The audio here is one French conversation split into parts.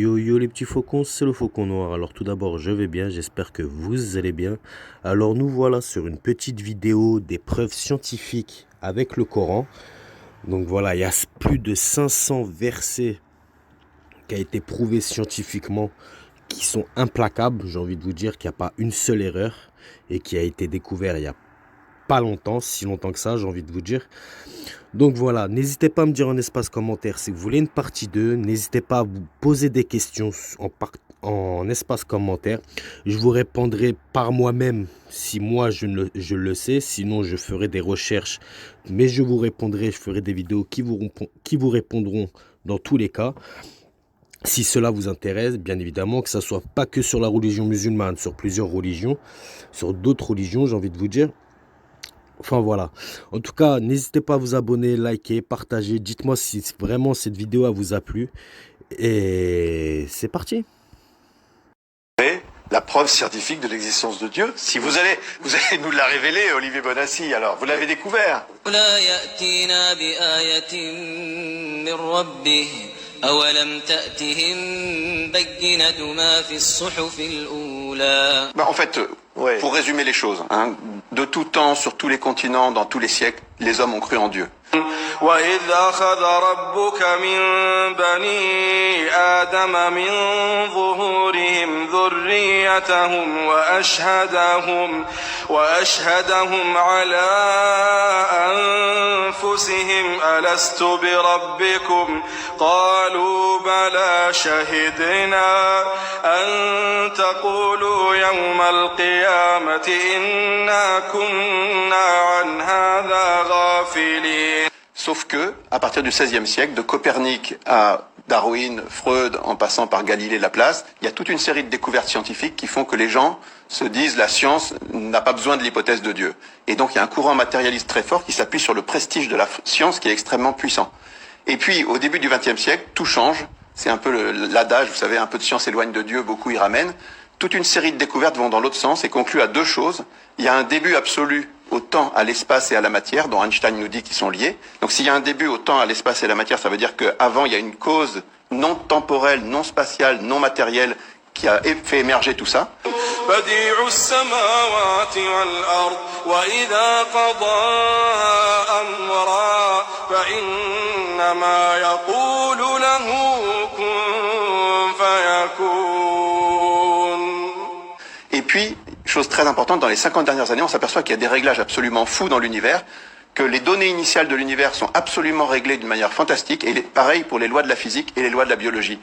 Yo yo les petits faucons, c'est le faucon noir. Alors tout d'abord je vais bien, j'espère que vous allez bien. Alors nous voilà sur une petite vidéo des preuves scientifiques avec le Coran. Donc voilà, il y a plus de 500 versets qui a été prouvé scientifiquement, qui sont implacables. J'ai envie de vous dire qu'il n'y a pas une seule erreur et qui a été découvert il y a pas longtemps, si longtemps que ça, j'ai envie de vous dire. Donc voilà, n'hésitez pas à me dire en espace commentaire si vous voulez une partie 2. N'hésitez pas à vous poser des questions en espace commentaire. Je vous répondrai par moi-même si moi je le sais. Sinon, je ferai des recherches. Mais je vous répondrai, je ferai des vidéos qui vous répondront dans tous les cas. Si cela vous intéresse, bien évidemment, que ça soit pas que sur la religion musulmane, sur plusieurs religions, sur d'autres religions, j'ai envie de vous dire. Enfin voilà, en tout cas, n'hésitez pas à vous abonner, liker, partager. Dites-moi si vraiment cette vidéo vous a plu. Et c'est parti. La preuve scientifique de l'existence de Dieu. Si vous allez nous la révéler, Olivier Bonassi, alors vous l'avez découvert. En fait, pour résumer les choses, de tout temps, sur tous les continents, dans tous les siècles, les hommes ont cru en Dieu. وإذ أخذ ربك من بني آدم من ظهورهم ذريتهم وأشهدهم على أنفسهم ألست بربكم قالوا بلى شهدنا أن تقولوا يوم القيامة إنا كنا عن هذا غافلين. Sauf que, à partir du XVIe siècle, de Copernic à Darwin, Freud, en passant par Galilée, Laplace, il y a toute une série de découvertes scientifiques qui font que les gens se disent la science n'a pas besoin de l'hypothèse de Dieu. Et donc il y a un courant matérialiste très fort qui s'appuie sur le prestige de la science qui est extrêmement puissant. Et puis, au début du XXe siècle, tout change. C'est un peu l'adage, vous savez, un peu de science éloigne de Dieu, beaucoup y ramènent. Toute une série de découvertes vont dans l'autre sens et concluent à deux choses. Il y a un début absolu au temps, à l'espace et à la matière, dont Einstein nous dit qu'ils sont liés. Donc s'il y a un début au temps, à l'espace et à la matière, ça veut dire qu'avant, il y a une cause non temporelle, non spatiale, non matérielle qui a fait émerger tout ça. Et puis, chose très importante, dans les 50 dernières années, on s'aperçoit qu'il y a des réglages absolument fous dans l'univers, que les données initiales de l'univers sont absolument réglées d'une manière fantastique, et pareil pour les lois de la physique et les lois de la biologie.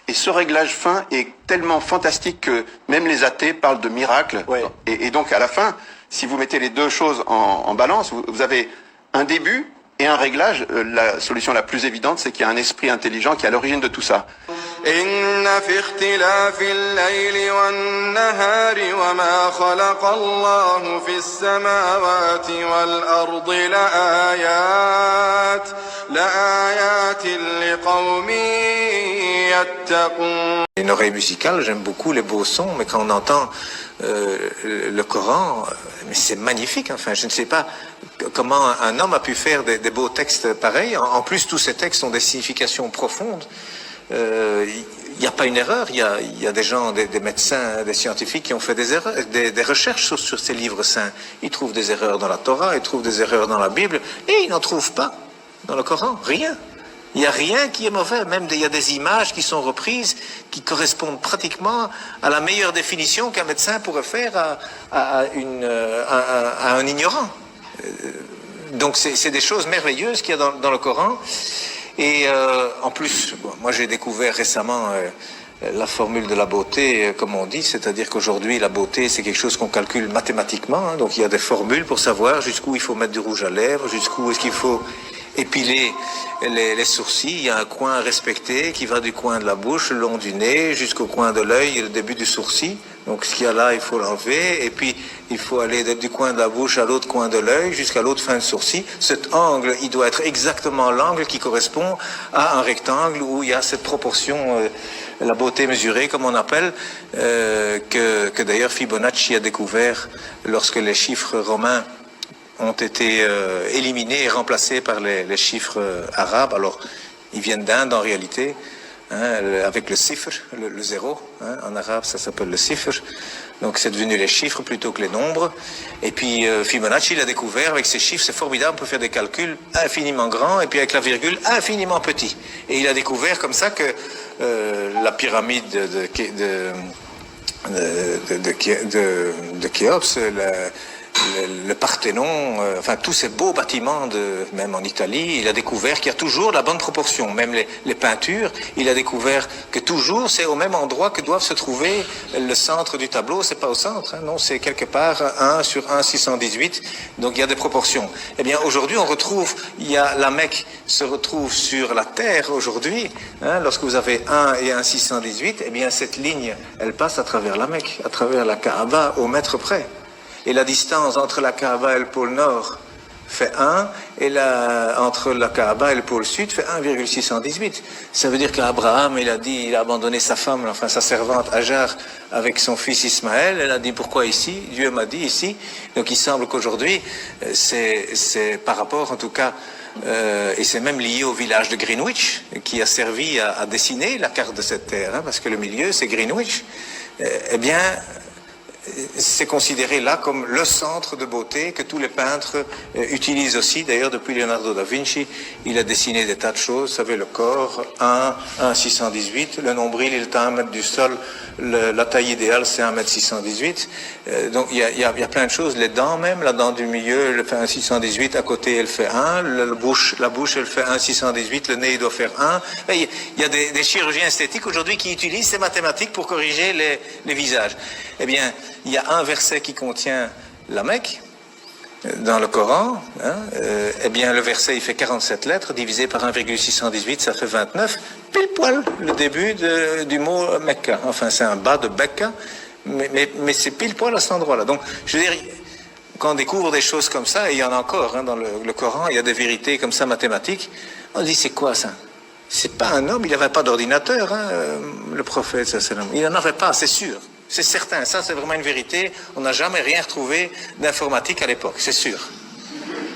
Et ce réglage fin est tellement fantastique que même les athées parlent de miracle. Ouais. Et donc à la fin, si vous mettez les deux choses en balance, vous avez un début et un réglage. La solution la plus évidente, c'est qu'il y a un esprit intelligent qui est à l'origine de tout ça. Une oreille musicale, j'aime beaucoup les beaux sons, mais quand on entend le Coran, mais c'est magnifique. Enfin, je ne sais pas comment un homme a pu faire des beaux textes pareils. En plus, tous ces textes ont des significations profondes. Il n'y a pas une erreur. Il y a des gens, des médecins, des scientifiques qui ont fait des erreurs, des recherches sur ces livres saints. Ils trouvent des erreurs dans la Torah, ils trouvent des erreurs dans la Bible, et ils n'en trouvent pas dans le Coran. Rien. Il n'y a rien qui est mauvais, même il y a des images qui sont reprises, qui correspondent pratiquement à la meilleure définition qu'un médecin pourrait faire à un ignorant. Donc c'est des choses merveilleuses qu'il y a dans le Coran. Et en plus, moi j'ai découvert récemment la formule de la beauté, comme on dit, c'est-à-dire qu'aujourd'hui la beauté c'est quelque chose qu'on calcule mathématiquement. Donc il y a des formules pour savoir jusqu'où il faut mettre du rouge à lèvres, jusqu'où est-ce qu'il faut épiler les sourcils. Il y a un coin à respecter qui va du coin de la bouche, le long du nez, jusqu'au coin de l'œil et le début du sourcil. Donc ce qu'il y a là, il faut l'enlever. Et puis, il faut aller du coin de la bouche à l'autre coin de l'œil, jusqu'à l'autre fin de sourcil. Cet angle, il doit être exactement l'angle qui correspond à un rectangle où il y a cette proportion la beauté mesurée, comme on appelle, que d'ailleurs Fibonacci a découvert lorsque les chiffres romains ont été éliminés et remplacés par les chiffres arabes. Alors, ils viennent d'Inde en réalité, hein, avec le sifr, le zéro, hein, en arabe ça s'appelle le sifr. Donc c'est devenu les chiffres plutôt que les nombres. Et puis Fibonacci l'a découvert avec ces chiffres, c'est formidable, on peut faire des calculs infiniment grands et puis avec la virgule infiniment petit. Et il a découvert comme ça que la pyramide de Khéops, le Parthénon, enfin tous ces beaux bâtiments, même en Italie, il a découvert qu'il y a toujours la bonne proportion. Même les peintures, il a découvert que toujours c'est au même endroit que doivent se trouver le centre du tableau. C'est pas au centre, hein, non, c'est quelque part 1 sur 1,618. Donc il y a des proportions. Eh bien aujourd'hui on retrouve, la Mecque se retrouve sur la terre aujourd'hui. Hein, lorsque vous avez 1 et 1,618, eh bien cette ligne, elle passe à travers la Mecque, à travers la Kaaba au mètre près. Et la distance entre la Kaaba et le pôle Nord fait 1, et entre la Kaaba et le pôle Sud fait 1,618. Ça veut dire qu'Abraham, il a abandonné sa femme, enfin sa servante Hajar, avec son fils Ismaël. Elle a dit pourquoi ici? Dieu m'a dit ici. Donc il semble qu'aujourd'hui, c'est par rapport en tout cas, et c'est même lié au village de Greenwich, qui a servi à dessiner la carte de cette terre, hein, parce que le milieu c'est Greenwich. Eh bien, c'est considéré là comme le centre de beauté que tous les peintres utilisent aussi. D'ailleurs, depuis Leonardo da Vinci, il a dessiné des tas de choses. Vous savez, le corps, 1,618. Le nombril, il est à 1 mètre du sol. La taille idéale, c'est 1,618 m. Donc, il y a plein de choses. Les dents même, la dent du milieu, elle fait 1,618. À côté, elle fait 1. La bouche, elle fait 1,618. Le nez, il doit faire 1. Il y a des chirurgiens esthétiques aujourd'hui qui utilisent ces mathématiques pour corriger les visages. Eh bien, il y a un verset qui contient la Mecque dans le Coran. Hein, eh bien, le verset, il fait 47 lettres, divisé par 1,618, ça fait 29. Pile poil le début du mot Mecca. Enfin, c'est un bas de Becca, mais c'est pile poil à cet endroit-là. Donc, je veux dire, quand on découvre des choses comme ça, et il y en a encore hein, dans le Coran, il y a des vérités comme ça mathématiques, on dit, c'est quoi ça? C'est pas un homme, il n'avait pas d'ordinateur, hein, le prophète, il n'en avait pas, c'est sûr. C'est certain, ça c'est vraiment une vérité. On n'a jamais rien retrouvé d'informatique à l'époque, c'est sûr.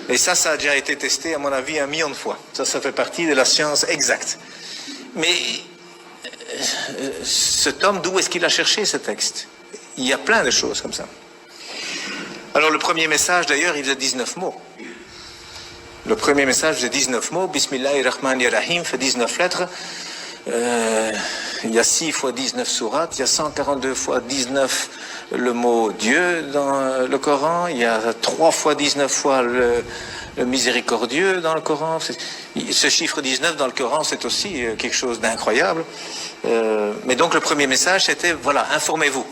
Et ça a déjà été testé, à mon avis, 1 million de fois. Ça fait partie de la science exacte. Mais cet homme, d'où est-ce qu'il a cherché ce texte? Il y a plein de choses comme ça. Alors le premier message, d'ailleurs, il faisait 19 mots. Le premier message faisait 19 mots. Bismillahirrahmanirrahim fait 19 lettres. Il y a 6 fois 19 sourates, il y a 142 fois 19 le mot Dieu dans le Coran, il y a 3 fois 19 fois le miséricordieux dans le Coran. Ce chiffre 19 dans le Coran, c'est aussi quelque chose d'incroyable. Mais donc le premier message, c'était, voilà, informez-vous.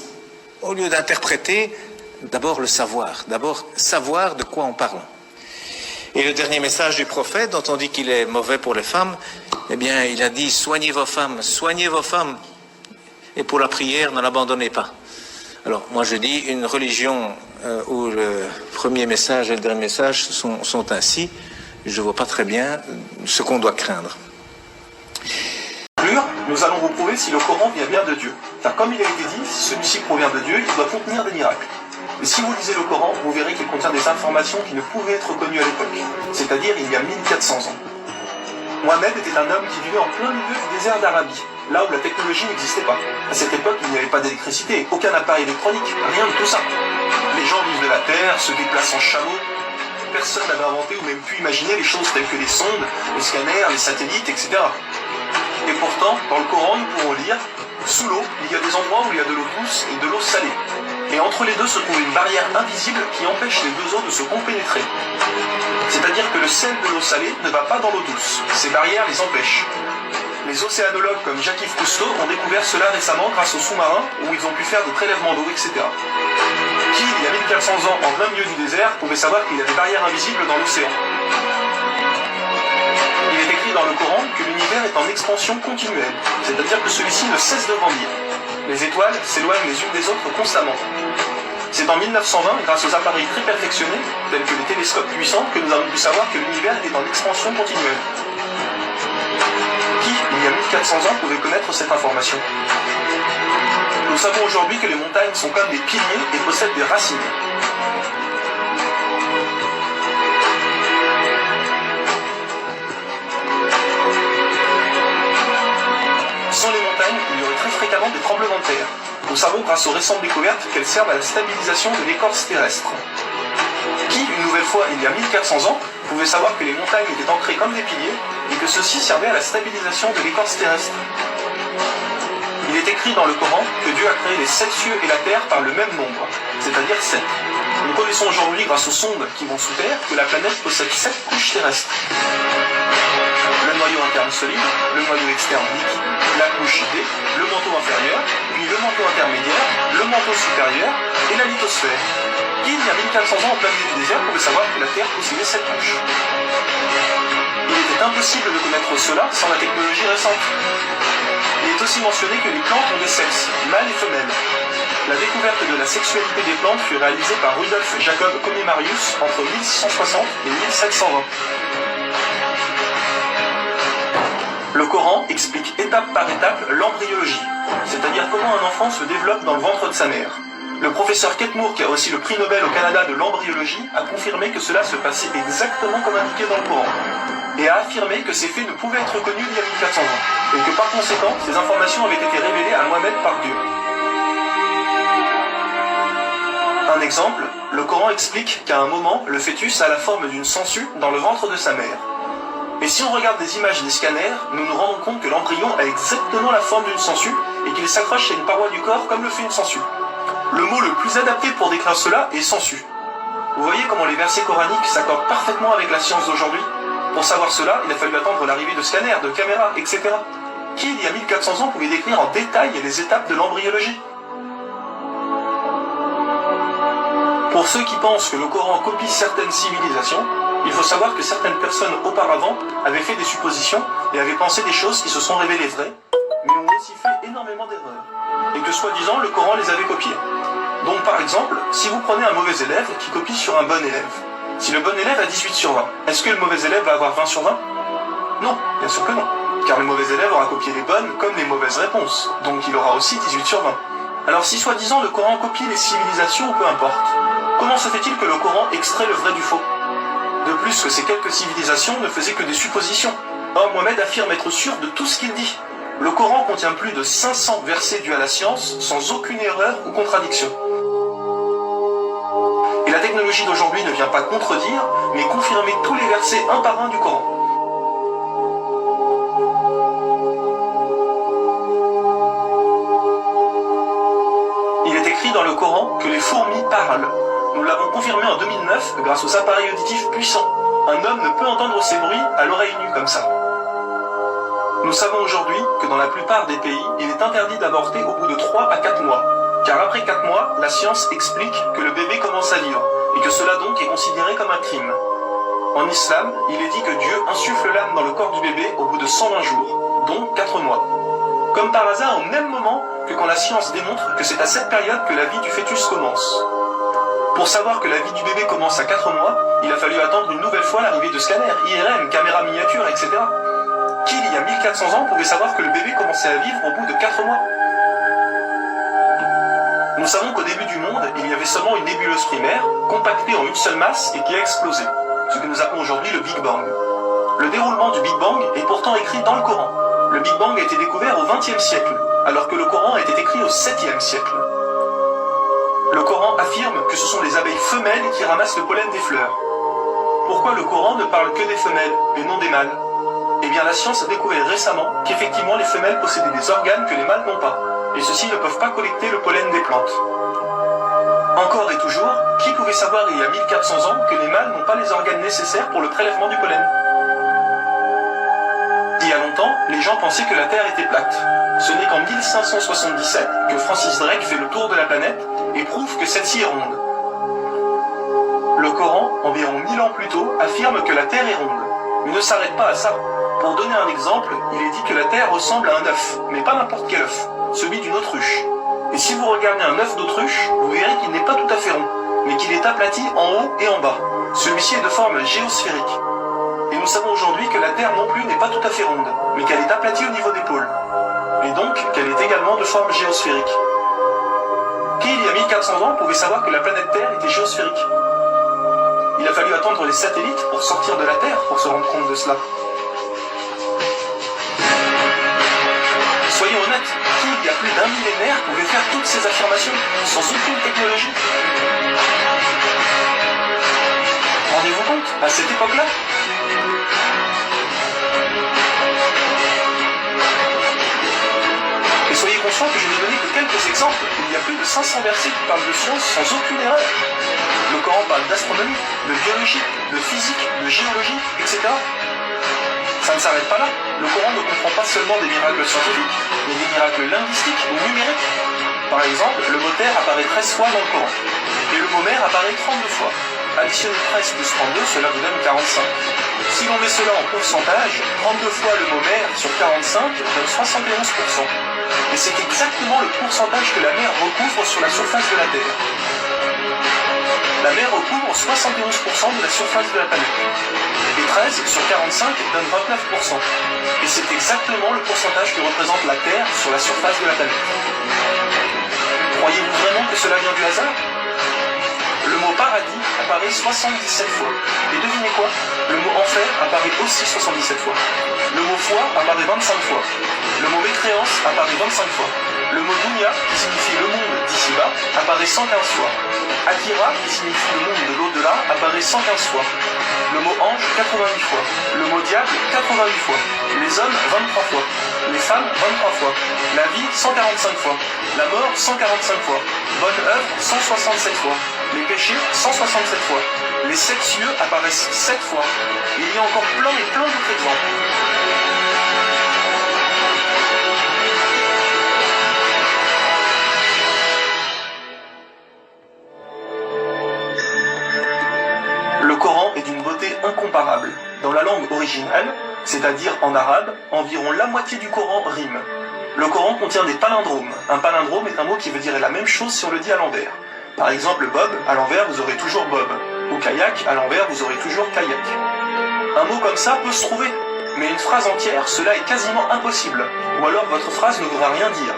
Au lieu d'interpréter, d'abord le savoir. D'abord savoir de quoi on parle. Et le dernier message du prophète, dont on dit qu'il est mauvais pour les femmes, eh bien, il a dit, soignez vos femmes, et pour la prière, ne l'abandonnez pas. Alors, moi je dis, une religion où le premier message et le dernier message sont ainsi, je ne vois pas très bien ce qu'on doit craindre. Nous allons vous prouver si le Coran vient bien de Dieu. Car comme il a été dit, si celui-ci provient de Dieu, il doit contenir des miracles. Et si vous lisez le Coran, vous verrez qu'il contient des informations qui ne pouvaient être connues à l'époque, c'est-à-dire il y a 1400 ans. Mohamed était un homme qui vivait en plein milieu du désert d'Arabie, là où la technologie n'existait pas. À cette époque, il n'y avait pas d'électricité, aucun appareil électronique, rien de tout ça. Les gens vivent de la terre, se déplacent en chameau. Personne n'avait inventé ou même pu imaginer les choses telles que les sondes, les scanners, les satellites, etc. Et pourtant, dans le Coran, nous pouvons lire « Sous l'eau, il y a des endroits où il y a de l'eau douce et de l'eau salée. Et entre les deux se trouve une barrière invisible qui empêche les deux eaux de se compénétrer. C'est-à-dire que le sel de l'eau salée ne va pas dans l'eau douce. Ces barrières les empêchent. Les océanologues comme Jacques-Yves Cousteau ont découvert cela récemment grâce aux sous-marins où ils ont pu faire des prélèvements d'eau, etc. Qui, il y a 1400 ans, en plein milieu du désert, pouvait savoir qu'il y a des barrières invisibles dans l'océan? Il est écrit dans le Coran que l'univers est en expansion continuelle, c'est-à-dire que celui-ci ne cesse de grandir. Les étoiles s'éloignent les unes des autres constamment. C'est en 1920, grâce aux appareils très perfectionnés, tels que les télescopes puissants, que nous avons pu savoir que l'univers est en expansion continuelle. Qui, il y a 1400 ans, pouvait connaître cette information? Nous savons aujourd'hui que les montagnes sont comme des piliers et possèdent des racines. Sans les montagnes, il y aurait très fréquemment des tremblements de terre. Nous savons grâce aux récentes découvertes qu'elles servent à la stabilisation de l'écorce terrestre. Qui, une nouvelle fois, il y a 1400 ans, pouvait savoir que les montagnes étaient ancrées comme des piliers et que ceux-ci servaient à la stabilisation de l'écorce terrestre? Il est écrit dans le Coran que Dieu a créé les 7 cieux et la terre par le même nombre, c'est-à-dire 7. Nous connaissons aujourd'hui, grâce aux sondes qui vont sous terre, que la planète possède 7 couches terrestres. Le noyau interne solide, le noyau externe liquide, la couche D, le manteau inférieur, puis le manteau intermédiaire, le manteau supérieur et la lithosphère. Qui, il y a 1400 ans, au plein milieu du désert, pouvait savoir que la Terre possédait 7 couches? Il était impossible de connaître cela sans la technologie récente. Il est aussi mentionné que les plantes ont des sexes, mâles et femelles. La découverte de la sexualité des plantes fut réalisée par Rudolf Jacob Comimarius entre 1660 et 1720. Le Coran explique étape par étape l'embryologie, c'est-à-dire comment un enfant se développe dans le ventre de sa mère. Le professeur Ketmour, qui a reçu le prix Nobel au Canada de l'embryologie, a confirmé que cela se passait exactement comme indiqué dans le Coran, et a affirmé que ces faits ne pouvaient être connus il y a 1400 ans, et que par conséquent, ces informations avaient été révélées à Mohammed par Dieu. Un exemple, le Coran explique qu'à un moment, le fœtus a la forme d'une sangsue dans le ventre de sa mère. Et si on regarde des images des scanners, nous nous rendons compte que l'embryon a exactement la forme d'une sangsue et qu'il s'accroche à une paroi du corps comme le fait une sangsue. Le mot le plus adapté pour décrire cela est sangsue. Vous voyez comment les versets coraniques s'accordent parfaitement avec la science d'aujourd'hui? Pour savoir cela, il a fallu attendre l'arrivée de scanners, de caméras, etc. Qui, il y a 1400 ans, pouvait décrire en détail les étapes de l'embryologie? Pour ceux qui pensent que le Coran copie certaines civilisations, il faut savoir que certaines personnes auparavant avaient fait des suppositions et avaient pensé des choses qui se sont révélées vraies, mais ont aussi fait énormément d'erreurs, et que soi-disant le Coran les avait copiées. Donc par exemple, si vous prenez un mauvais élève qui copie sur un bon élève, si le bon élève a 18 sur 20, est-ce que le mauvais élève va avoir 20 sur 20? Non, bien sûr que non, car le mauvais élève aura copié les bonnes comme les mauvaises réponses, donc il aura aussi 18 sur 20. Alors si soi-disant le Coran copie les civilisations, peu importe, comment se fait-il que le Coran extrait le vrai du faux? De plus que ces quelques civilisations ne faisaient que des suppositions. Or Mohammed affirme être sûr de tout ce qu'il dit. Le Coran contient plus de 500 versets dus à la science, sans aucune erreur ou contradiction. Et la technologie d'aujourd'hui ne vient pas contredire, mais confirmer tous les versets un par un du Coran. Il est écrit dans le Coran que les fourmis parlent. Nous l'avons confirmé en 2009 grâce aux appareils auditifs puissants. Un homme ne peut entendre ces bruits à l'oreille nue comme ça. Nous savons aujourd'hui que dans la plupart des pays, il est interdit d'avorter au bout de 3 à 4 mois. Car après 4 mois, la science explique que le bébé commence à vivre, et que cela donc est considéré comme un crime. En islam, il est dit que Dieu insuffle l'âme dans le corps du bébé au bout de 120 jours, donc 4 mois. Comme par hasard au même moment que quand la science démontre que c'est à cette période que la vie du fœtus commence. Pour savoir que la vie du bébé commence à 4 mois, il a fallu attendre une nouvelle fois l'arrivée de scanners, IRM, caméras miniatures, etc. Qui, il y a 1400 ans, pouvait savoir que le bébé commençait à vivre au bout de 4 mois? Nous savons qu'au début du monde, il y avait seulement une nébuleuse primaire, compactée en une seule masse et qui a explosé, ce que nous appelons aujourd'hui le Big Bang. Le déroulement du Big Bang est pourtant écrit dans le Coran. Le Big Bang a été découvert au XXe siècle, alors que le Coran a été écrit au 7e siècle. Le Coran affirme que ce sont les abeilles femelles qui ramassent le pollen des fleurs. Pourquoi le Coran ne parle que des femelles et non des mâles? Eh bien la science a découvert récemment qu'effectivement les femelles possédaient des organes que les mâles n'ont pas, et ceux-ci ne peuvent pas collecter le pollen des plantes. Encore et toujours, qui pouvait savoir il y a 1400 ans que les mâles n'ont pas les organes nécessaires pour le prélèvement du pollen? Il y a longtemps, les gens pensaient que la Terre était plate. Ce n'est qu'en 1577 que Francis Drake fait le tour de la planète et prouve que celle-ci est ronde. Le Coran, environ 1000 ans plus tôt, affirme que la Terre est ronde, mais ne s'arrête pas à ça. Pour donner un exemple, il est dit que la Terre ressemble à un œuf, mais pas n'importe quel œuf, celui d'une autruche. Et si vous regardez un œuf d'autruche, vous verrez qu'il n'est pas tout à fait rond, mais qu'il est aplati en haut et en bas. Celui-ci est de forme géosphérique. Et nous savons aujourd'hui que la Terre non plus n'est pas tout à fait ronde, mais qu'elle est aplatie au niveau des pôles. Et donc qu'elle est également de forme géosphérique. Qui, il y a 1400 ans, pouvait savoir que la planète Terre était géosphérique? Il a fallu attendre les satellites pour sortir de la Terre pour se rendre compte de cela. Soyons honnêtes, qui, il y a plus d'un millénaire, pouvait faire toutes ces affirmations sans aucune technologie? Rendez-vous compte, à cette époque-là? Et soyez conscients que je n'ai donné que quelques exemples. Il y a plus de 500 versets qui parlent de science sans aucune erreur. Le Coran parle d'astronomie, de biologie, de physique, de géologie, etc. Ça ne s'arrête pas là. Le Coran ne comprend pas seulement des miracles scientifiques, mais des miracles linguistiques ou numériques. Par exemple, le mot terre apparaît 13 fois dans le Coran. Et le mot mer apparaît 32 fois. Additionnez 13 plus 32, cela vous donne 45. Si l'on met cela en pourcentage, 32 fois le mot mer sur 45 donne 71%. Et c'est exactement le pourcentage que la mer recouvre sur la surface de la Terre. La mer recouvre 71% de la surface de la planète. Et 13 sur 45 donne 29%. Et c'est exactement le pourcentage que représente la Terre sur la surface de la planète. Croyez-vous vraiment que cela vient du hasard? Le mot paradis apparaît 77 fois. Et devinez quoi? Le mot enfer apparaît aussi 77 fois. Le mot foi apparaît 25 fois. Le mot mécréance apparaît 25 fois. Le mot dunya, qui signifie le monde d'ici-bas, apparaît 115 fois. Akira, qui signifie le monde de l'au-delà, apparaît 115 fois. Le mot ange, 88 fois. Le mot diable, 88 fois. Les hommes, 23 fois. Les femmes, 23 fois. La vie, 145 fois. La mort, 145 fois. Bonne œuvre, 167 fois. Les péchés, 167 fois. Les 7 cieux apparaissent 7 fois. Et il y a encore plein et plein d'autres exemples. Le Coran est d'une beauté incomparable. Dans la langue originale, c'est-à-dire en arabe, environ la moitié du Coran rime. Le Coran contient des palindromes. Un palindrome est un mot qui veut dire la même chose si on le dit à l'envers. Par exemple, Bob, à l'envers, vous aurez toujours Bob. Ou kayak, à l'envers, vous aurez toujours kayak. Un mot comme ça peut se trouver, mais une phrase entière, cela est quasiment impossible. Ou alors votre phrase ne voudra rien dire.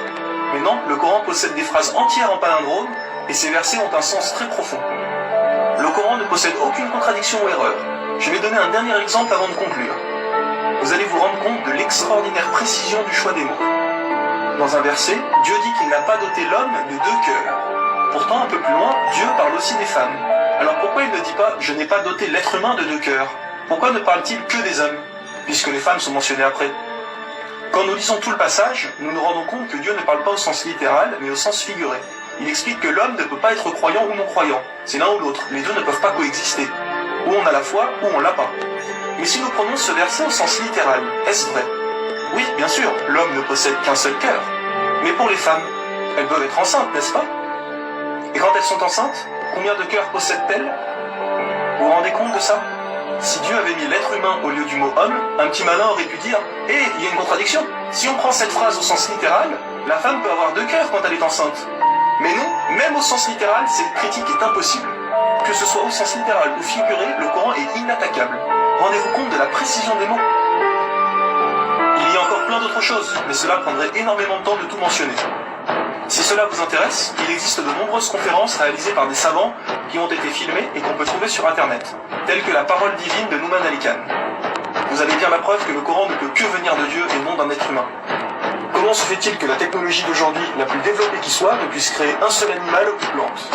Mais non, le Coran possède des phrases entières en palindrome, et ces versets ont un sens très profond. Le Coran ne possède aucune contradiction ou erreur. Je vais donner un dernier exemple avant de conclure. Vous allez vous rendre compte de l'extraordinaire précision du choix des mots. Dans un verset, Dieu dit qu'il n'a pas doté l'homme de 2 cœurs. Pourtant, un peu plus loin, Dieu parle aussi des femmes. Alors pourquoi il ne dit pas « je n'ai pas doté l'être humain de 2 cœurs » ? Pourquoi ne parle-t-il que des hommes, puisque les femmes sont mentionnées après ? Quand nous lisons tout le passage, nous nous rendons compte que Dieu ne parle pas au sens littéral, mais au sens figuré. Il explique que l'homme ne peut pas être croyant ou non-croyant. C'est l'un ou l'autre. Les deux ne peuvent pas coexister. Ou on a la foi, ou on l'a pas. Mais si nous prenons ce verset au sens littéral, est-ce vrai ? Oui, bien sûr, l'homme ne possède qu'un seul cœur. Mais pour les femmes, elles doivent être enceintes, n'est-ce pas ? Et quand elles sont enceintes, combien de cœurs possèdent-elles ? Vous vous rendez compte de ça ? Si Dieu avait mis l'être humain au lieu du mot homme, un petit malin aurait pu dire « Hé, il y a une contradiction. Si on prend cette phrase au sens littéral, la femme peut avoir 2 cœurs quand elle est enceinte. » Mais non, même au sens littéral, cette critique est impossible. Que ce soit au sens littéral ou figuré, le Coran est inattaquable. Rendez-vous compte de la précision des mots. Il y a encore plein d'autres choses, mais cela prendrait énormément de temps de tout mentionner. Si cela vous intéresse, il existe de nombreuses conférences réalisées par des savants qui ont été filmées et qu'on peut trouver sur internet, telles que la parole divine de Nouman Ali Khan. Vous avez bien la preuve que le Coran ne peut que venir de Dieu et non d'un être humain. Comment se fait-il que la technologie d'aujourd'hui, la plus développée qui soit, ne puisse créer un seul animal ou plante ?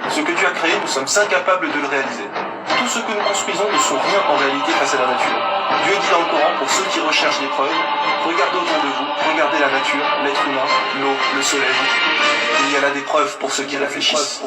Ce que Dieu a créé, nous sommes incapables de le réaliser. Tout ce que nous construisons ne sont rien en réalité face à la nature. Dieu dit dans le Coran, pour ceux qui recherchent des preuves, regardez autour de vous, regardez la nature, l'être humain, l'eau, le soleil. Il y a là des preuves pour ceux qui réfléchissent.